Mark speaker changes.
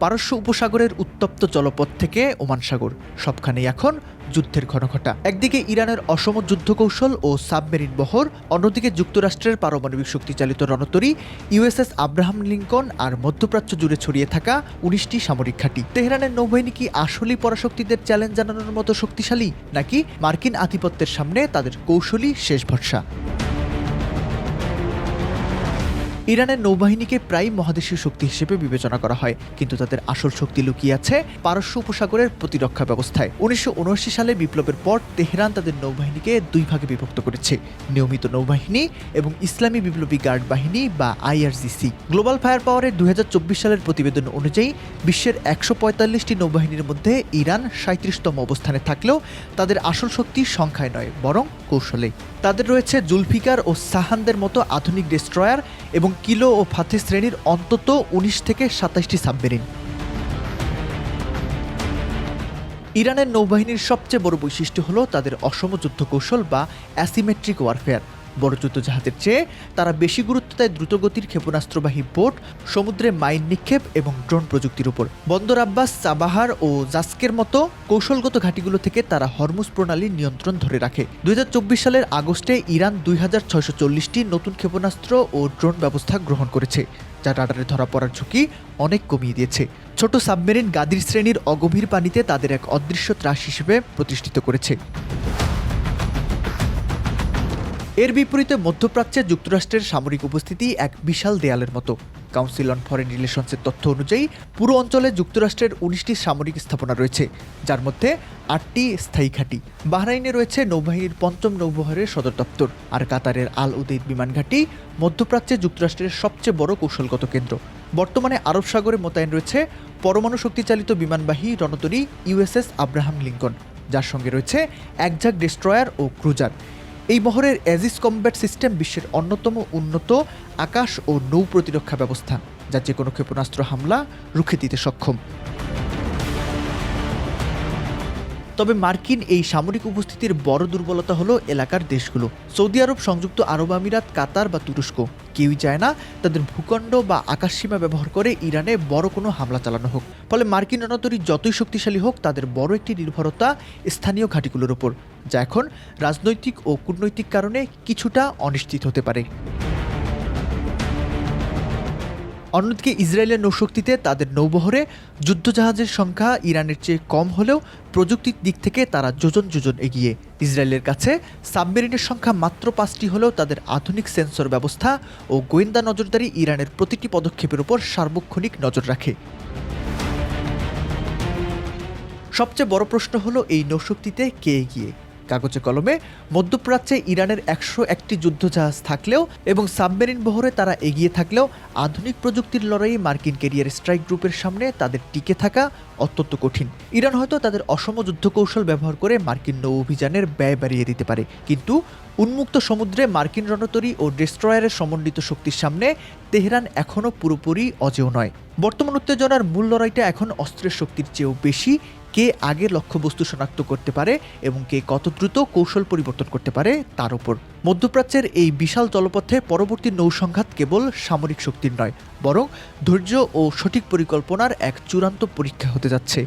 Speaker 1: পারস্য উপসাগরের উত্তপ্ত জলপথ থেকে ওমান সাগর সবখানেই এখন যুদ্ধের ঘনঘটা। একদিকে ইরানের অসম যুদ্ধকৌশল ও সাবমেরিন বহর, অন্যদিকে যুক্তরাষ্ট্রের পারমাণবিক শক্তিচালিত রণতরী ইউএসএস আব্রাহাম লিঙ্কন আর মধ্যপ্রাচ্য জুড়ে ছড়িয়ে থাকা ১৯টি সামরিক ঘাঁটি। তেহরানের নৌবাহিনী কি আসলেই পরাশক্তিদের চ্যালেঞ্জ জানানোর মতো শক্তিশালী, নাকি মার্কিন আধিপত্যের সামনে তাদের কৌশলী শেষ ভরসা? ইরানের নৌবাহিনীকে প্রায় মহাদেশীয় শক্তি হিসেবে বিবেচনা করা হয়, কিন্তু তাদের আসল শক্তি লুকিয়ে আছে পারস্য উপসাগরের প্রতিরক্ষা ব্যবস্থায়। ১৯৭৯ সালে বিপ্লবের পর তেহরান তাদের নৌবাহিনীকে দুই ভাগে বিভক্ত করেছে: নিয়মিত নৌবাহিনী এবং ইসলামী বিপ্লবী গার্ড বাহিনী বা আইআরজিসি। গ্লোবাল ফায়ার পাওয়ারের ২০২৪ সালের প্রতিবেদন অনুযায়ী বিশ্বের ১৪৫টি নৌবাহিনীর মধ্যে ইরান ৩৭তম অবস্থানে থাকলেও তাদের আসল শক্তি সংখ্যায় নয়, বরং কৌশলে। তাদের রয়েছে জুলফিকার ও সাহানদের মতো আধুনিক ডেস্ট্রয়ার এবং কিলো ও ফাতে শ্রেণীর অন্তত ১৯ থেকে ২৭টি সাবমেরিন। ইরানের নৌবাহিনীর সবচেয়ে বড় বৈশিষ্ট্য হলো তাদের অসম যুদ্ধ কৌশল বা অ্যাসিমেট্রিক ওয়ারফেয়ার। বড় যুদ্ধজাহাজের চেয়ে তারা বেশি গুরুত্ব দেয় দ্রুতগতির ক্ষেপণাস্ত্রবাহী বোট, সমুদ্রে মাইন নিক্ষেপ এবং ড্রোন প্রযুক্তির উপর। বন্দর আব্বাস, চাবাহার ও জাস্কের মতো কৌশলগত ঘাঁটিগুলো থেকে তারা হরমুজ প্রণালীর নিয়ন্ত্রণ ধরে রাখে। ২০২৪ সালের আগস্টে ইরান ২৬৪০টি নতুন ক্ষেপণাস্ত্র ও ড্রোন ব্যবস্থা গ্রহণ করেছে, যা রাডারে ধরা পড়ার ঝুঁকি অনেক কমিয়ে দিয়েছে। ছোট সাবমেরিন গাদির শ্রেণীর অগভীর পানিতে তাদের এক অদৃশ্য ত্রাস হিসেবে প্রতিষ্ঠিত করেছে। এর বিপরীতে মধ্যপ্রাচ্যে যুক্তরাষ্ট্রের সামরিক উপস্থিতি এক বিশাল দেয়ালের মতো। কাউন্সিল অন ফরেন রিলেশনসের তথ্য অনুযায়ী পুরো অঞ্চলে যুক্তরাষ্ট্রের ১৯টি সামরিক স্থাপনা রয়েছে, যার মধ্যে ৮টি স্থায়ী ঘাঁটি। বাহরাইনে রয়েছে নৌবাহিনীর ৫ম নৌবহরের সদর দপ্তর, আর কাতারের আল উদেইদ বিমান ঘাঁটি মধ্যপ্রাচ্যে যুক্তরাষ্ট্রের সবচেয়ে বড় কৌশলগত কেন্দ্র। বর্তমানে আরব সাগরে মোতায়েন রয়েছে পরমাণু শক্তিচালিত বিমানবাহী রণতরী ইউএসএস আব্রাহাম লিঙ্কন, যার সঙ্গে রয়েছে একঝাঁক ডেস্ট্রয়ার ও ক্রুজার। এই বহরের এজিস কমব্যাট সিস্টেম বিশ্বের অন্যতম উন্নত আকাশ ও নৌ প্রতিরক্ষা ব্যবস্থা, যা যে কোনো ক্ষেপণাস্ত্র হামলা রুখে দিতে সক্ষম। তবে মার্কিন এই সামরিক উপস্থিতির বড় দুর্বলতা হলো এলাকার দেশগুলো। সৌদি আরব, সংযুক্ত আরব আমিরাত, কাতার বা তুরস্ক কেউই চায় না তাদের ভূখণ্ড বা আকাশসীমা ব্যবহার করে ইরানে বড় কোনো হামলা চালানো হোক। ফলে মার্কিন রণতরী যতই শক্তিশালী হোক, তাদের বড় একটি নির্ভরতা স্থানীয় ঘাঁটিগুলোর ওপর, যা এখন রাজনৈতিক ও কূটনৈতিক কারণে কিছুটা অনিশ্চিত হতে পারে। অন্যদিকে ইসরায়েলের নৌশক্তিতে তাদের নৌবহরে যুদ্ধজাহাজের সংখ্যা ইরানের চেয়ে কম হলেও প্রযুক্তির দিক থেকে তারা যোজন যোজন এগিয়ে। ইসরায়েলের কাছে সাবমেরিনের সংখ্যা মাত্র ৫টি হলেও তাদের আধুনিক সেন্সর ব্যবস্থা ও গোয়েন্দা নজরদারি ইরানের প্রতিটি পদক্ষেপের উপর সার্বক্ষণিক নজর রাখে। সবচেয়ে বড় প্রশ্ন হলো এই নৌশক্তিতে কে এগিয়ে। কাগজে কলমে মধ্যপ্রাচ্যে ইরানের ১০১টি যুদ্ধজাহাজ থাকলেও এবং সাবমেরিন বহরে তারা এগিয়ে থাকলেও আধুনিক প্রযুক্তির লড়াইয়ে মার্কিন ক্যারিয়ার স্ট্রাইক গ্রুপের সামনে তাদের টিকে থাকা অত্যন্ত কঠিন। ইরান হয়তো তাদের অসম যুদ্ধ কৌশল ব্যবহার করে মার্কিন নৌ অভিযানের ব্যয় বাড়িয়ে দিতে পারে, কিন্তু উন্মুক্ত সমুদ্রে মার্কিন রণতরী ও ডেস্ট্রয়ারের সমন্বিত শক্তির সামনে তেহরান এখনও পুরোপুরি অজেয় নয়। বর্তমান উত্তেজনার মূল লড়াইটা এখন অস্ত্রের শক্তির চেয়েও বেশি কে আগে লক্ষ্যবস্তু শনাক্ত করতে পারে এবং কে কত দ্রুত কৌশল পরিবর্তন করতে পারে তার উপর। মধ্যপ্রাচ্যের এই বিশাল জলপথে পরবর্তী নৌসংঘাত কেবল সামরিক শক্তির নয়, বরং ধৈর্য ও সঠিক পরিকল্পনার এক চূড়ান্ত পরীক্ষা হতে যাচ্ছে।